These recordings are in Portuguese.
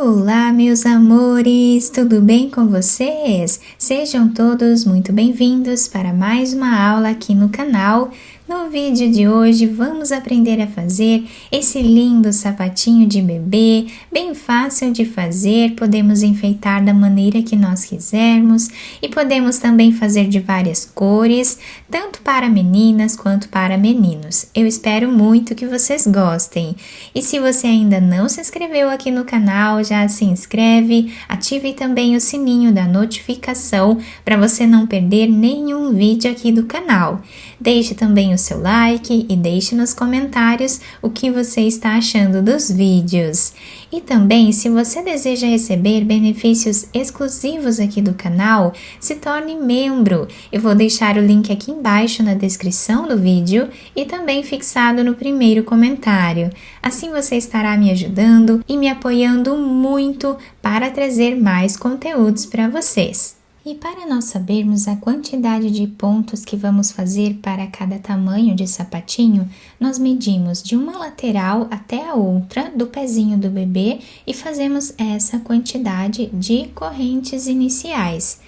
Olá, meus amores, tudo bem com vocês? Sejam todos muito bem-vindos para mais uma aula aqui no canal. No vídeo de hoje vamos aprender a fazer esse lindo sapatinho de bebê, bem fácil de fazer, podemos enfeitar da maneira que nós quisermos e podemos também fazer de várias cores, tanto para meninas quanto para meninos. Eu espero muito que vocês gostem. E se você ainda não se inscreveu aqui no canal, já se inscreve, ative também o sininho da notificação para você não perder nenhum vídeo aqui do canal. Deixe também o seu like e deixe nos comentários o que você está achando dos vídeos. E também, se você deseja receber benefícios exclusivos aqui do canal, se torne membro. Eu vou deixar o link aqui embaixo na descrição do vídeo e também fixado no primeiro comentário. Assim você estará me ajudando e me apoiando muito para trazer mais conteúdos para vocês. E para nós sabermos a quantidade de pontos que vamos fazer para cada tamanho de sapatinho, nós medimos de uma lateral até a outra do pezinho do bebê e fazemos essa quantidade de correntes iniciais.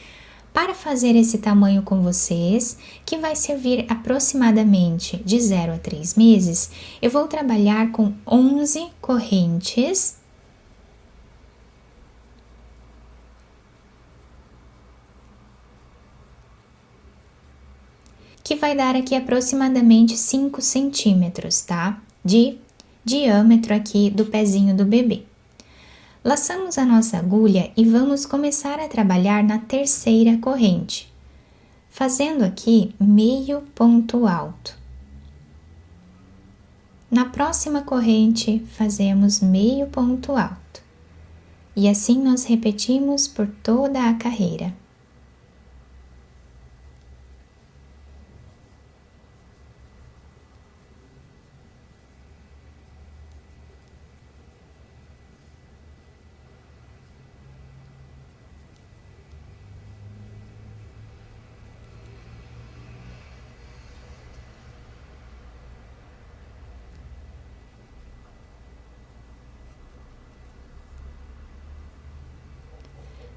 Para fazer esse tamanho com vocês, que vai servir aproximadamente de 0 a 3 meses, eu vou trabalhar com 11 correntes que vai dar aqui aproximadamente 5 centímetros, tá? De diâmetro aqui do pezinho do bebê. Laçamos a nossa agulha e vamos começar a trabalhar na terceira corrente, fazendo aqui meio ponto alto. Na próxima corrente, fazemos meio ponto alto. E assim nós repetimos por toda a carreira.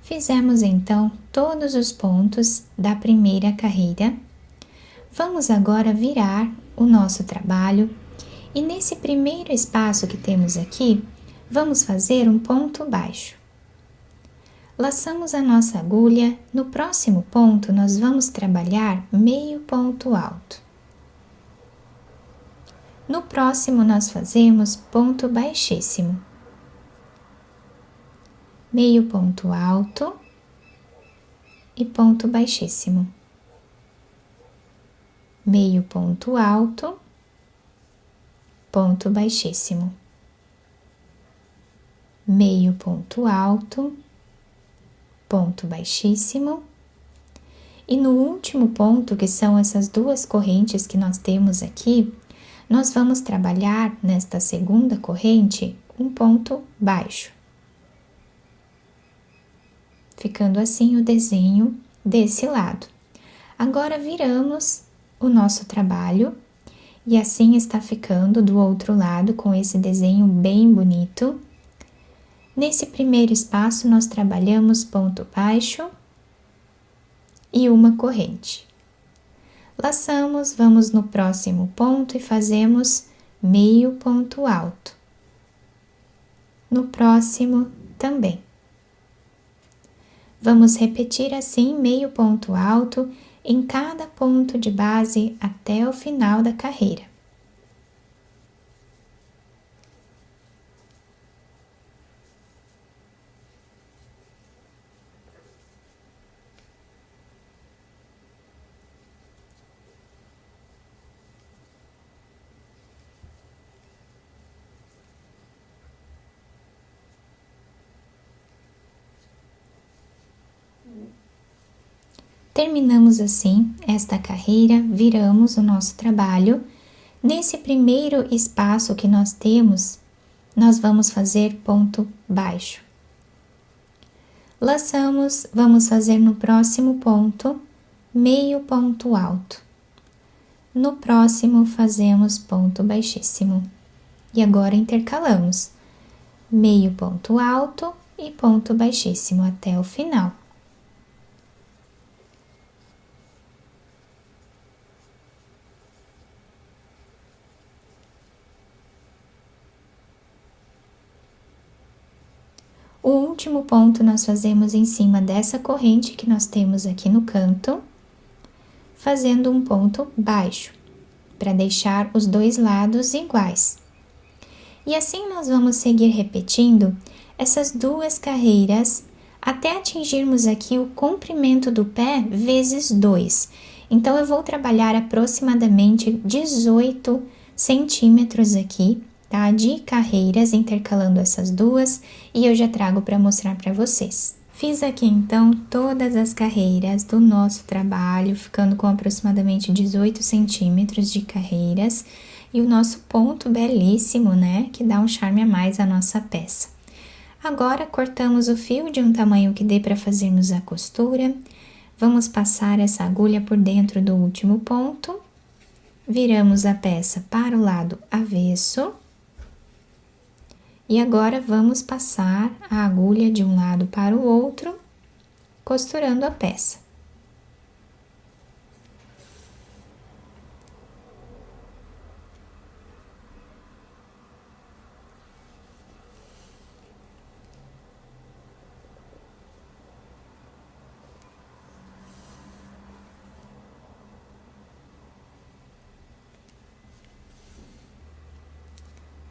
Fizemos então todos os pontos da primeira carreira. Vamos agora virar o nosso trabalho e nesse primeiro espaço que temos aqui, vamos fazer um ponto baixo. Laçamos a nossa agulha, no próximo ponto nós vamos trabalhar meio ponto alto. No próximo nós fazemos ponto baixíssimo. Meio ponto alto e ponto baixíssimo. Meio ponto alto, ponto baixíssimo. Meio ponto alto, ponto baixíssimo. E no último ponto, que são essas duas correntes que nós temos aqui, nós vamos trabalhar nesta segunda corrente um ponto baixo. Ficando assim o desenho desse lado. Agora viramos o nosso trabalho e assim está ficando do outro lado com esse desenho bem bonito. Nesse primeiro espaço nós trabalhamos ponto baixo e uma corrente. Laçamos, vamos no próximo ponto e fazemos meio ponto alto. No próximo também. Vamos repetir assim meio ponto alto em cada ponto de base até o final da carreira. Terminamos assim esta carreira, viramos o nosso trabalho. Nesse primeiro espaço que nós temos, nós vamos fazer ponto baixo. Laçamos, vamos fazer no próximo ponto, meio ponto alto. No próximo, fazemos ponto baixíssimo. E agora intercalamos. Meio ponto alto, e ponto baixíssimo até o final. O último ponto nós fazemos em cima dessa corrente que nós temos aqui no canto, fazendo um ponto baixo, para deixar os dois lados iguais. E assim nós vamos seguir repetindo essas duas carreiras até atingirmos aqui o comprimento do pé vezes 2. Então, eu vou trabalhar aproximadamente 18 centímetros aqui, tá? De carreiras, intercalando essas duas, e eu já trago para mostrar para vocês. Fiz aqui, então, todas as carreiras do nosso trabalho, ficando com aproximadamente 18 centímetros de carreiras, e o nosso ponto belíssimo, né? Que dá um charme a mais à nossa peça. Agora, cortamos o fio de um tamanho que dê para fazermos a costura. Vamos passar essa agulha por dentro do último ponto. Viramos a peça para o lado avesso. E agora, vamos passar a agulha de um lado para o outro, costurando a peça.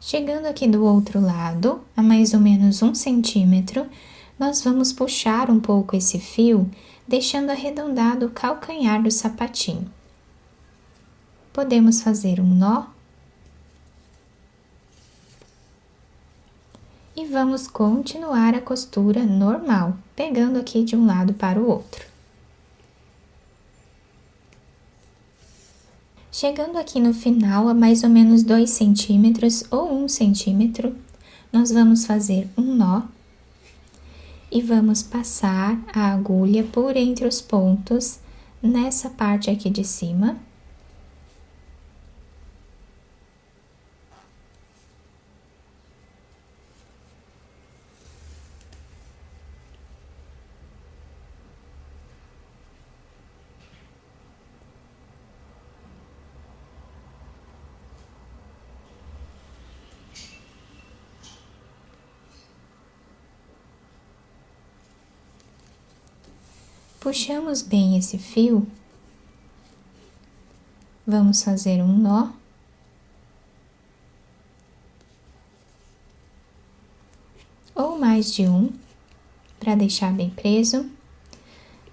Chegando aqui do outro lado, a mais ou menos 1 centímetro, nós vamos puxar um pouco esse fio, deixando arredondado o calcanhar do sapatinho. Podemos fazer um nó. E vamos continuar a costura normal, pegando aqui de um lado para o outro. Chegando aqui no final, a mais ou menos 2 centímetros ou 1 centímetro, nós vamos fazer um nó e vamos passar a agulha por entre os pontos nessa parte aqui de cima. Puxamos bem esse fio, vamos fazer um nó. Ou mais de um, para deixar bem preso.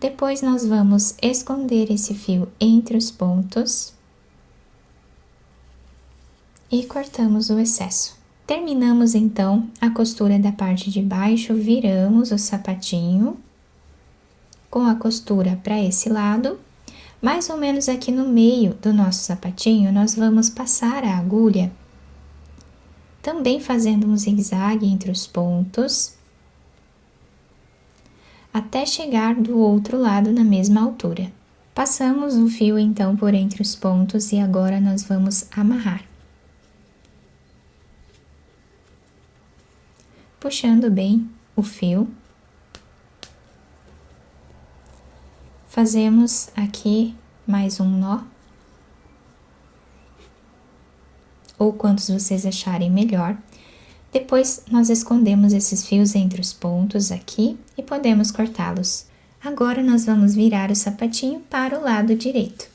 Depois, nós vamos esconder esse fio entre os pontos e cortamos o excesso. Terminamos, então, a costura da parte de baixo, viramos o sapatinho com a costura para esse lado, mais ou menos aqui no meio do nosso sapatinho, nós vamos passar a agulha, também fazendo um zigue-zague entre os pontos, até chegar do outro lado na mesma altura. Passamos o fio, então, por entre os pontos e agora nós vamos amarrar. Puxando bem o fio. Fazemos aqui mais um nó, ou quantos vocês acharem melhor. Depois, nós escondemos esses fios entre os pontos aqui e podemos cortá-los. Agora, nós vamos virar o sapatinho para o lado direito.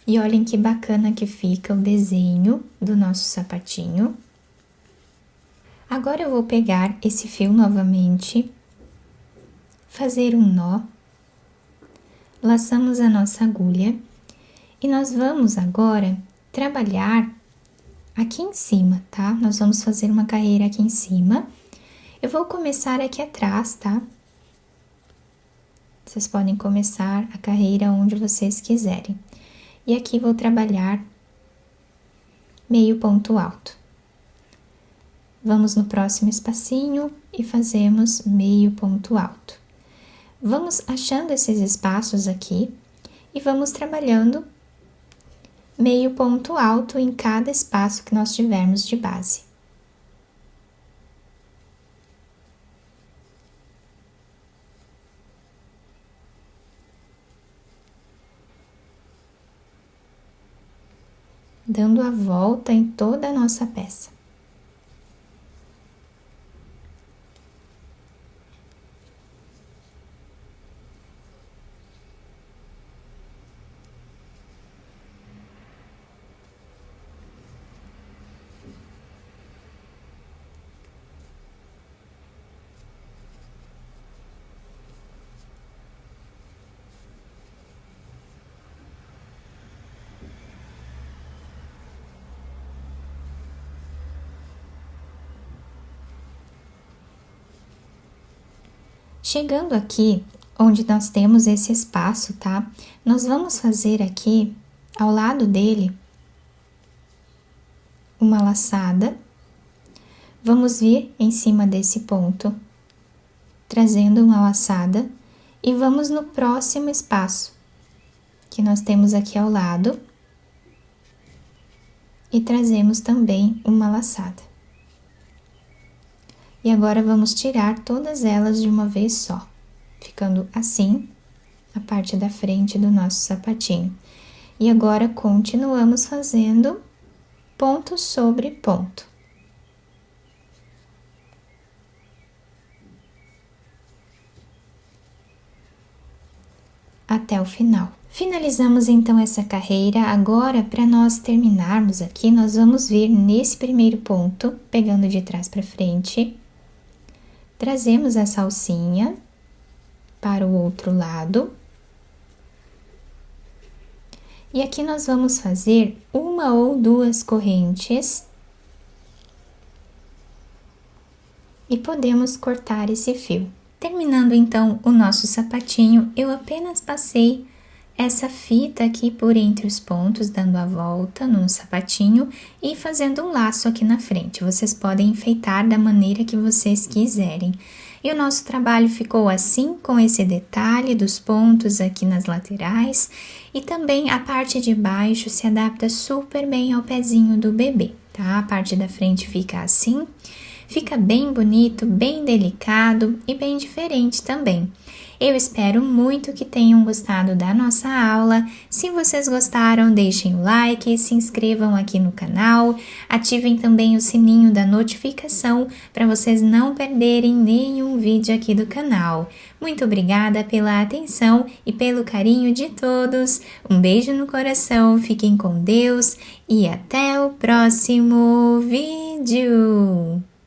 E olhem que bacana que fica o desenho do nosso sapatinho. Agora, eu vou pegar esse fio novamente, fazer um nó, laçamos a nossa agulha e nós vamos agora trabalhar aqui em cima, tá? Nós vamos fazer uma carreira aqui em cima. Eu vou começar aqui atrás, tá? Vocês podem começar a carreira onde vocês quiserem. E aqui vou trabalhar meio ponto alto. Vamos no próximo espacinho e fazemos meio ponto alto. Vamos achando esses espaços aqui e vamos trabalhando meio ponto alto em cada espaço que nós tivermos de base. Dando a volta em toda a nossa peça. Chegando aqui, onde nós temos esse espaço, tá? Nós vamos fazer aqui, ao lado dele, uma laçada. Vamos vir em cima desse ponto, trazendo uma laçada, e vamos no próximo espaço, que nós temos aqui ao lado, e trazemos também uma laçada. E agora vamos tirar todas elas de uma vez só, ficando assim a parte da frente do nosso sapatinho. E agora continuamos fazendo ponto sobre ponto. Até o final. Finalizamos então essa carreira. Agora, para nós terminarmos aqui, nós vamos vir nesse primeiro ponto, pegando de trás para frente. Trazemos essa alcinha para o outro lado. E aqui nós vamos fazer uma ou duas correntes. E podemos cortar esse fio. Terminando então o nosso sapatinho, eu apenas passei essa fita aqui por entre os pontos, dando a volta no sapatinho e fazendo um laço aqui na frente. Vocês podem enfeitar da maneira que vocês quiserem. E o nosso trabalho ficou assim, com esse detalhe dos pontos aqui nas laterais, e também a parte de baixo se adapta super bem ao pezinho do bebê, tá? A parte da frente fica assim. Fica bem bonito, bem delicado e bem diferente também. Eu espero muito que tenham gostado da nossa aula. Se vocês gostaram, deixem o like, se inscrevam aqui no canal, ativem também o sininho da notificação para vocês não perderem nenhum vídeo aqui do canal. Muito obrigada pela atenção e pelo carinho de todos. Um beijo no coração, fiquem com Deus e até o próximo vídeo!